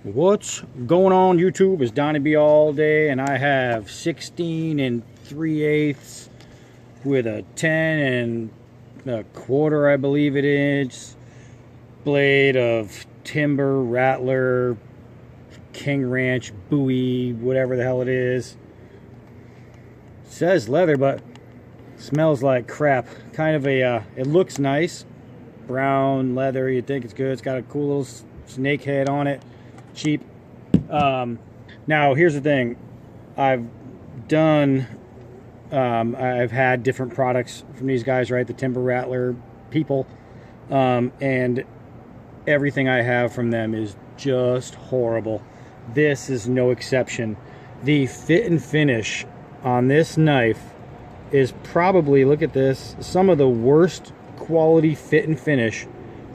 What's going on YouTube? It's Donnie B all day, and I have 16 3/8 with a 10 1/4, I believe it is, blade of timber Rattler King Ranch Bowie, whatever the hell it is. It says leather, but smells like crap. Kind of a it looks nice, brown leather. You'd think it's good. It's got a cool little snake head on it. Cheap. Now here's the thing. I've had different products from these guys, right? The Timber Rattler people, and everything I have from them is just horrible. This is no exception. The fit and finish on this knife is probably, look at this, some of the worst quality fit and finish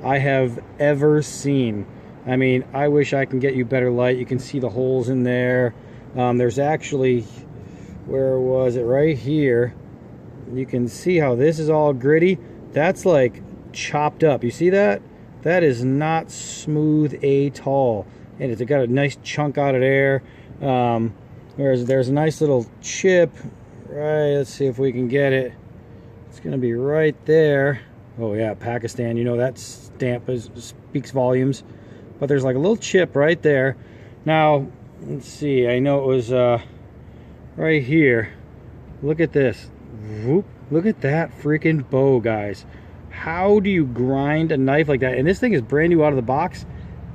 I have ever seen. I mean, I wish I can get you better light. You can see the holes in there. There's actually, where was it? Right here. You can see how this is all gritty. That's like chopped up. You see that? That is not smooth at all. And it's got a nice chunk out of there. There's a nice little chip. Right, let's see if we can get it. It's going to be right there. Oh yeah, Pakistan. You know, that stamp speaks volumes. But there's like a little chip right there. Now, let's see. I know it was right here. Look at this. Whoop. Look at that freaking bow, guys. How do you grind a knife like that? And this thing is brand new out of the box.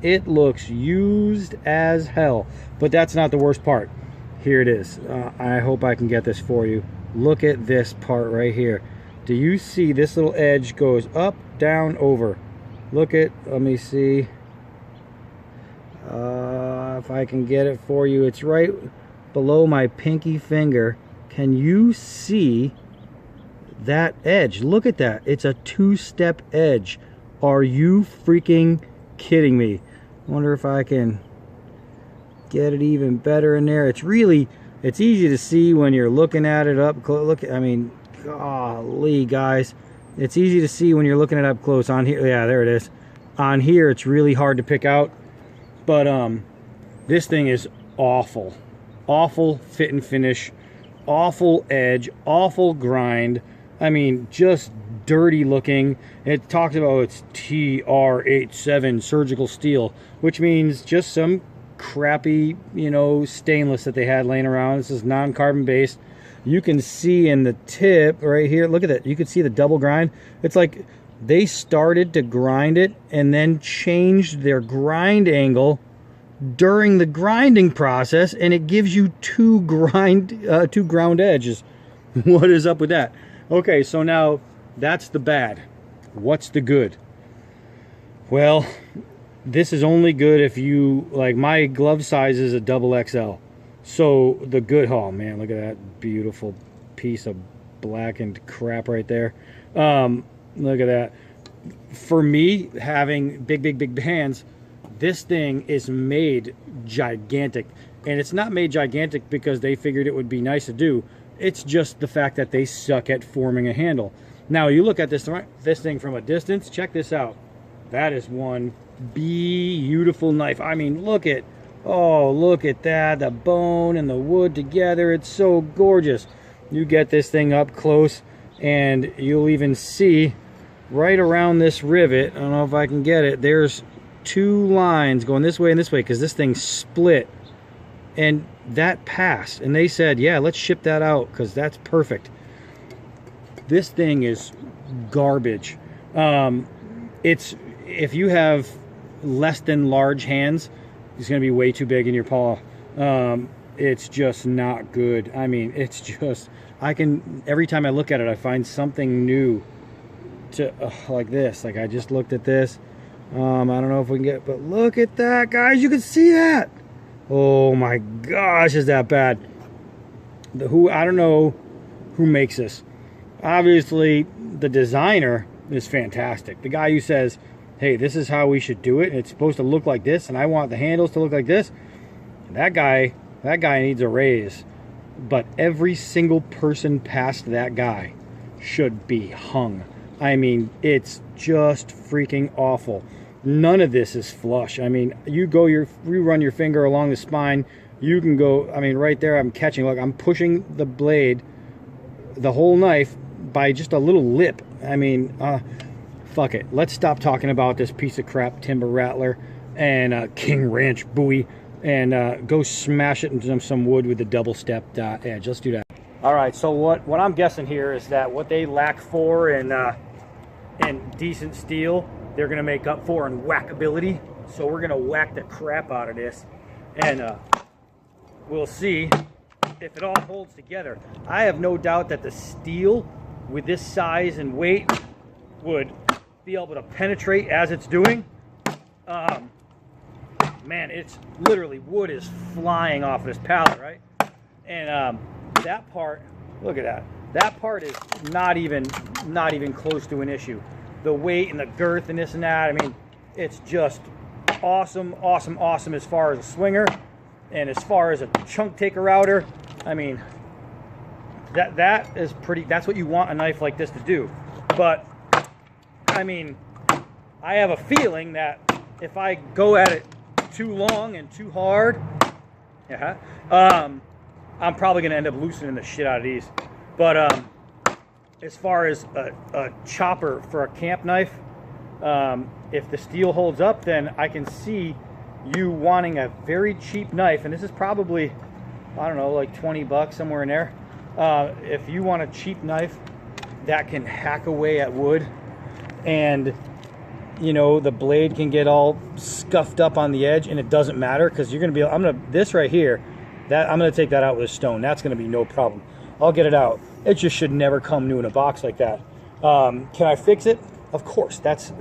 It looks used as hell. But that's not the worst part. Here it is. I hope I can get this for you. Look at this part right here. Do you see this little edge goes up, down, over? Look at, let me see. If I can get it for you, it's right below my pinky finger. Can you see that edge? Look at that. It's a two-step edge. Are you freaking kidding me? I wonder if I can get it even better in there. It's easy to see when you're looking at it up close. I mean, golly, guys. It's easy to see when you're looking at it up close. On here, yeah, there it is. On here, it's really hard to pick out. But this thing is awful. Awful fit and finish, awful edge, awful grind. I mean, just dirty looking. It talks about it's TR87 surgical steel, which means just some crappy, you know, stainless that they had laying around. This is non-carbon based. You can see in the tip right here, look at that. You can see the double grind. It's like they started to grind it and then changed their grind angle during the grinding process, and it gives you two ground edges. What is up with that? Okay, so now that's the bad. What's the good? Well, this is only good if you, like, my glove size is a double XL. So the good, oh man, look at that beautiful piece of blackened crap right there. Look at that. For me, having big hands, this thing is made gigantic. And it's not made gigantic because they figured it would be nice to do. It's just the fact that they suck at forming a handle. Now, you look at this thing from a distance. Check this out. That is one beautiful knife. I mean, look at that. The bone and the wood together. It's so gorgeous. You get this thing up close, and you'll even see right around this rivet, I don't know if I can get it, there's two lines going this way and this way because this thing split, and that passed, and they said, yeah, let's ship that out because that's perfect. This thing is garbage. It's, if you have less than large hands, it's going to be way too big in your paw. It's just not good. I mean, it's just, every time I look at it, I find something new to like this. Like, I just looked at this. I don't know if we can get, but look at that, guys. You can see that. Oh my gosh, is that bad? I don't know who makes this. Obviously, the designer is fantastic. The guy who says, hey, this is how we should do it, and it's supposed to look like this, and I want the handles to look like this. That guy needs a raise. But every single person past that guy should be hung. I mean, it's just freaking awful. None of this is flush. I mean, you run your finger along the spine, you can go, I mean, right there I'm catching, look, I'm pushing the blade, the whole knife, by just a little lip. I mean, fuck it. Let's stop talking about this piece of crap timber Rattler and King Ranch Bowie, and go smash it into some wood with the double-stepped edge. Let's do that. All right, so what I'm guessing here is that what they lack for in decent steel, they're gonna make up for in whackability. So we're gonna whack the crap out of this, and we'll see if it all holds together. I have no doubt that the steel with this size and weight would be able to penetrate as it's doing. Man, it's literally, wood is flying off of this pallet, right? And that part, look at that. That part is not even close to an issue. The weight and the girth and this and that, I mean, it's just awesome, awesome, awesome as far as a swinger. And as far as a chunk taker router, I mean, that is pretty, that's what you want a knife like this to do. But, I mean, I have a feeling that if I go at it too long and too hard, I'm probably going to end up loosening the shit out of these. But as far as a chopper for a camp knife, if the steel holds up, then I can see you wanting a very cheap knife, and this is probably, I don't know, like 20 bucks, somewhere in there. If you want a cheap knife that can hack away at wood, and you know, the blade can get all scuffed up on the edge, and it doesn't matter, because you're going to be, this right here, that I'm going to take that out with a stone. That's going to be no problem. I'll get it out. It just should never come new in a box like that. Can I fix it? Of course. That's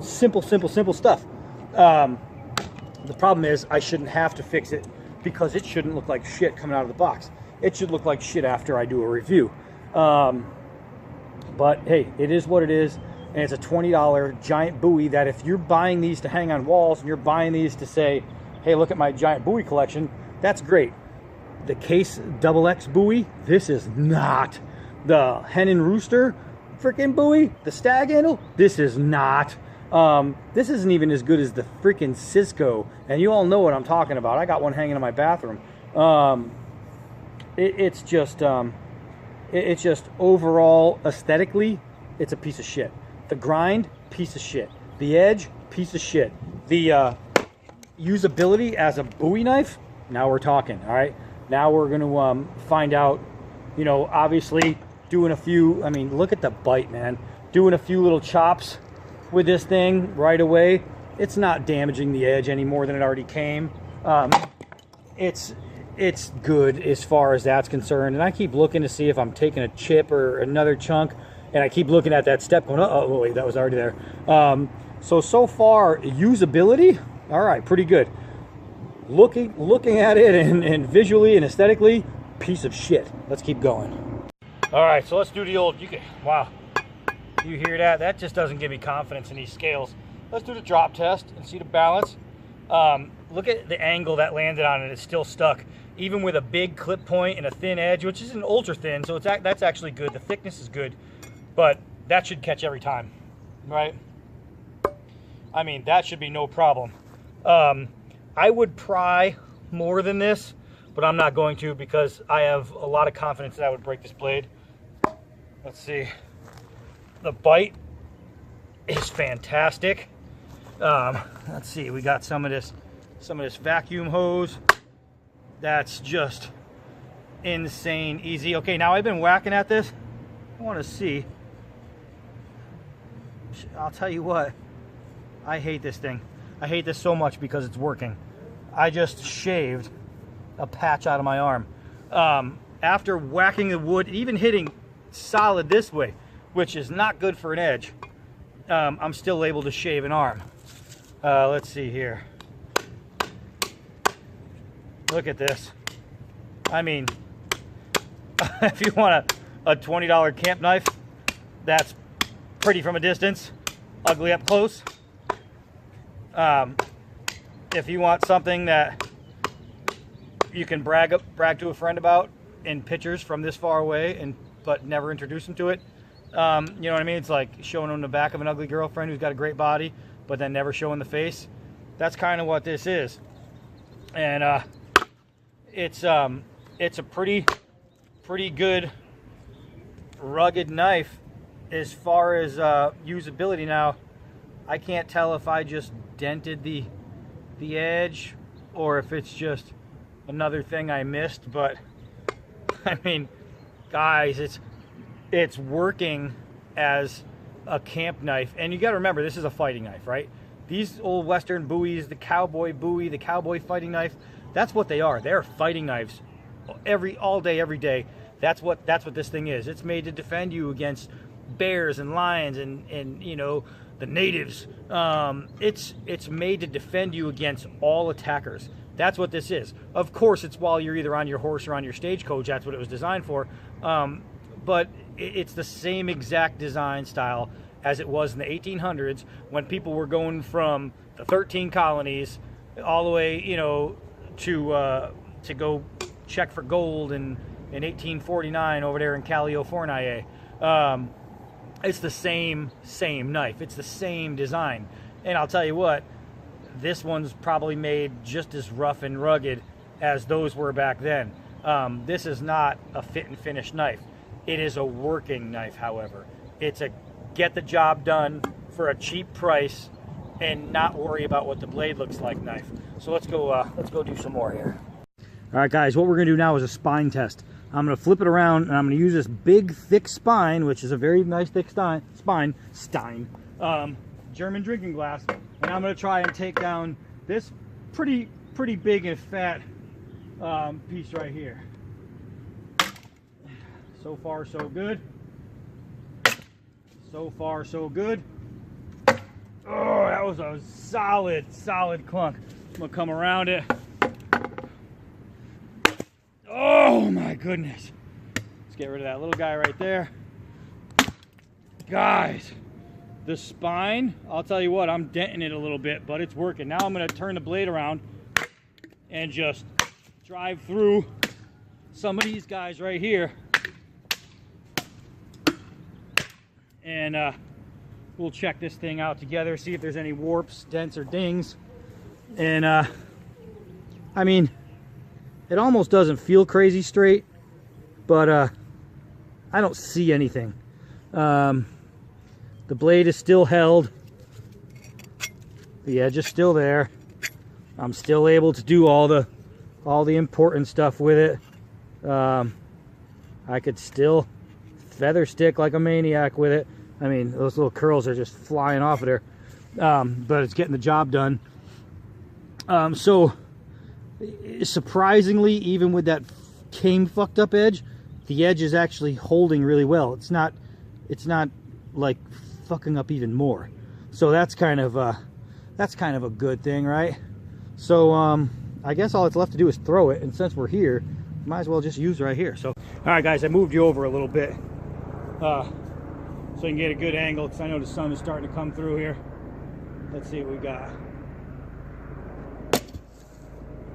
simple stuff. The problem is I shouldn't have to fix it, because it shouldn't look like shit coming out of the box. It should look like shit after I do a review. But hey, it is what it is. And it's a $20 giant Bowie that if you're buying these to hang on walls, and you're buying these to say, hey, look at my giant Bowie collection, that's great. The Case XX Bowie, this is not. The Hen and Rooster freaking Bowie, the Stag Handle, this is not. This isn't even as good as the freaking Cisco, and you all know what I'm talking about. I got one hanging in my bathroom. It's just overall aesthetically, it's a piece of shit. The grind, piece of shit. The edge, piece of shit. The usability as a Bowie knife, now we're talking, all right? Now we're going to find out, you know, obviously doing a few, I mean, look at the bite, man. Doing a few little chops with this thing right away, it's not damaging the edge any more than it already came. It's good as far as that's concerned. And I keep looking to see if I'm taking a chip or another chunk, and I keep looking at that step going, oh wait, that was already there. So far, usability, all right, pretty good. Looking at it and visually and aesthetically, piece of shit. Let's keep going. All right, so let's do the old, wow. You hear that? That just doesn't give me confidence in these scales. Let's do the drop test and see the balance. Look at the angle that landed on it. It's still stuck. Even with a big clip point and a thin edge, which is an ultra thin, so that's actually good. The thickness is good, but that should catch every time, right? I mean, that should be no problem. I would pry more than this, but I'm not going to, because I have a lot of confidence that I would break this blade. Let's see. The bite is fantastic. Let's see, we got some of this vacuum hose. That's just insane easy. Okay, now I've been whacking at this. I want to see. I'll tell you what, I hate this thing. I hate this so much because it's working. I just shaved a patch out of my arm. After whacking the wood, even hitting solid this way, which is not good for an edge, I'm still able to shave an arm. Let's see here. Look at this. I mean, if you want a $20 camp knife, that's pretty from a distance, ugly up close. If you want something that you can brag to a friend about in pictures from this far away, but never introduce them to it, you know what I mean? It's like showing them the back of an ugly girlfriend who's got a great body. but then never showing the face. That's kind of what this is. And it's a pretty good rugged knife as far as usability. Now, I can't tell if I just dented the edge or if it's just another thing I missed, but I mean, guys, it's working as a camp knife. And you got to remember, this is a fighting knife, right? These old Western Bowies, the cowboy Bowie, the cowboy fighting knife, that's what they are. They're fighting knives all day, every day. That's what this thing is. It's made to defend you against bears and lions and you know, the natives. It's made to defend you against all attackers. That's what this is. Of course, it's while you're either on your horse or on your stagecoach. That's what it was designed for. But it's the same exact design style as it was in the 1800s when people were going from the 13 colonies all the way, you know, to go check for gold in 1849 over there in California. It's the same knife. It's the same design. And I'll tell you what, this one's probably made just as rough and rugged as those were back then. This is not a fit and finish knife. It is a working knife, however. It's a get the job done for a cheap price and not worry about what the blade looks like knife. So let's go do some more here. All right, guys, what we're gonna do now is a spine test. I'm gonna flip it around and I'm gonna use this big, thick spine, which is a very nice thick spine, German drinking glass, and I'm gonna try and take down this pretty big and fat piece right here. So far, so good. So far, so good. Oh, that was a solid clunk. I'm gonna come around it. Oh my goodness. Let's get rid of that little guy right there. Guys, the spine, I'll tell you what, I'm denting it a little bit, but it's working. Now I'm gonna turn the blade around and just drive through some of these guys right here. And we'll check this thing out together, see if there's any warps, dents, or dings. And I mean, it almost doesn't feel crazy straight, but I don't see anything. The blade is still held. The edge is still there. I'm still able to do all the important stuff with it. I could still feather stick like a maniac with it. I mean, those little curls are just flying off of there. But it's getting the job done. So surprisingly, even with that fucked up edge, the edge is actually holding really well. It's not like fucking up even more. So that's kind of a good thing, right? So I guess all that's left to do is throw it, and since we're here, might as well just use right here. So all right, guys, I moved you over a little bit so you can get a good angle, because I know the sun is starting to come through here. Let's see what we got.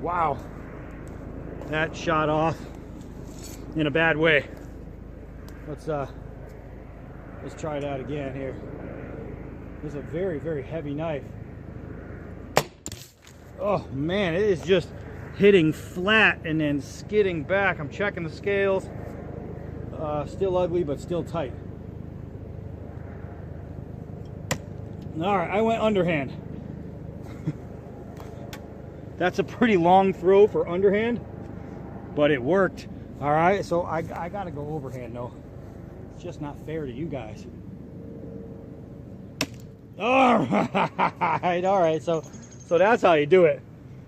Wow, that shot off in a bad way. Let's try that again here. This is a very heavy knife. Oh man, it is just hitting flat and then skidding back. I'm checking the scales. Still ugly, but still tight. All right, I went underhand. That's a pretty long throw for underhand, but it worked. All right, so I gotta go overhand though. It's just not fair to you guys. All right, so that's how you do it.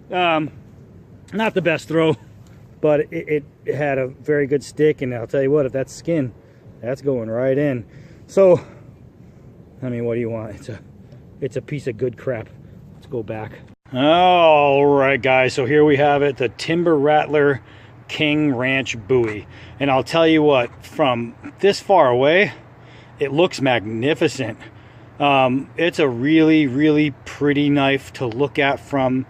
Not the best throw, but it had a very good stick, and I'll tell you what, if that's skin, that's going right in. So, I mean, what do you want? It's a piece of good crap. Let's go back. All right, guys, so here we have it, the Timber Rattler King Ranch Bowie. And I'll tell you what, from this far away, it looks magnificent. It's a really pretty knife to look at from,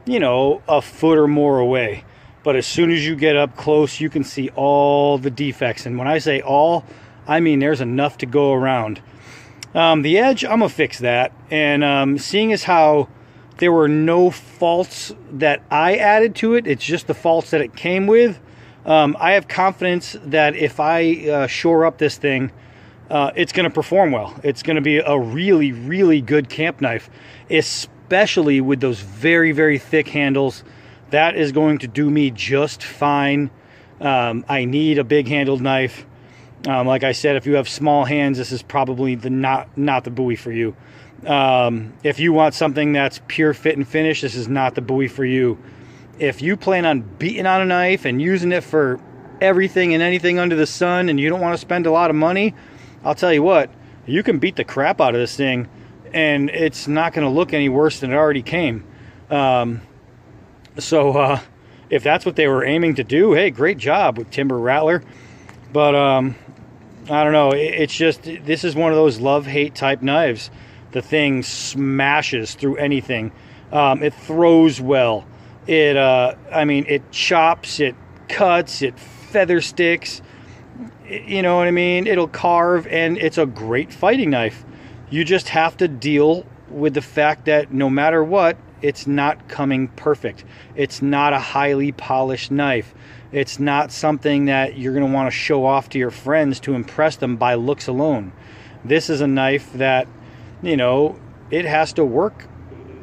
you know, a foot or more away. But as soon as you get up close, you can see all the defects. And when I say all, I mean there's enough to go around. The edge, I'm gonna fix that. And seeing as how there were no faults that I added to it, it's just the faults that it came with. I have confidence that if I shore up this thing, it's going to perform well. It's going to be a really, really good camp knife, especially with those very, very thick handles. That is going to do me just fine. I need a big handled knife. Like I said, if you have small hands, this is probably not the Bowie for you. If you want something that's pure fit and finish, this is not the Bowie for you. If you plan on beating on a knife and using it for everything and anything under the sun, and you don't want to spend a lot of money, I'll tell you what, you can beat the crap out of this thing and it's not going to look any worse than it already came. So if that's what they were aiming to do, hey, great job with Timber Rattler. But I don't know, it's just, this is one of those love-hate type knives. The thing smashes through anything. It throws well. I mean, it chops, it cuts, it feather sticks. You know what I mean? It'll carve, and it's a great fighting knife. You just have to deal with the fact that no matter what, it's not coming perfect. It's not a highly polished knife. It's not something that you're going to want to show off to your friends to impress them by looks alone. This is a knife that, you know, it has to work,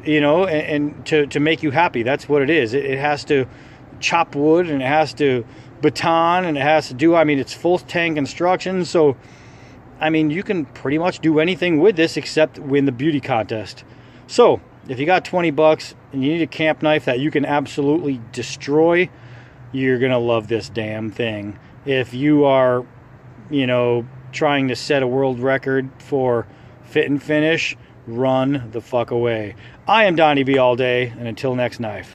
you know, and to make you happy. That's what it is. It has to chop wood, and it has to baton, and it has to do, I mean, it's full tank construction. So, I mean, you can pretty much do anything with this except win the beauty contest. So, if you got 20 bucks and you need a camp knife that you can absolutely destroy, you're going to love this damn thing. If you are, you know, trying to set a world record for fit and finish, run the fuck away. I am Donnie B all day, and until next knife.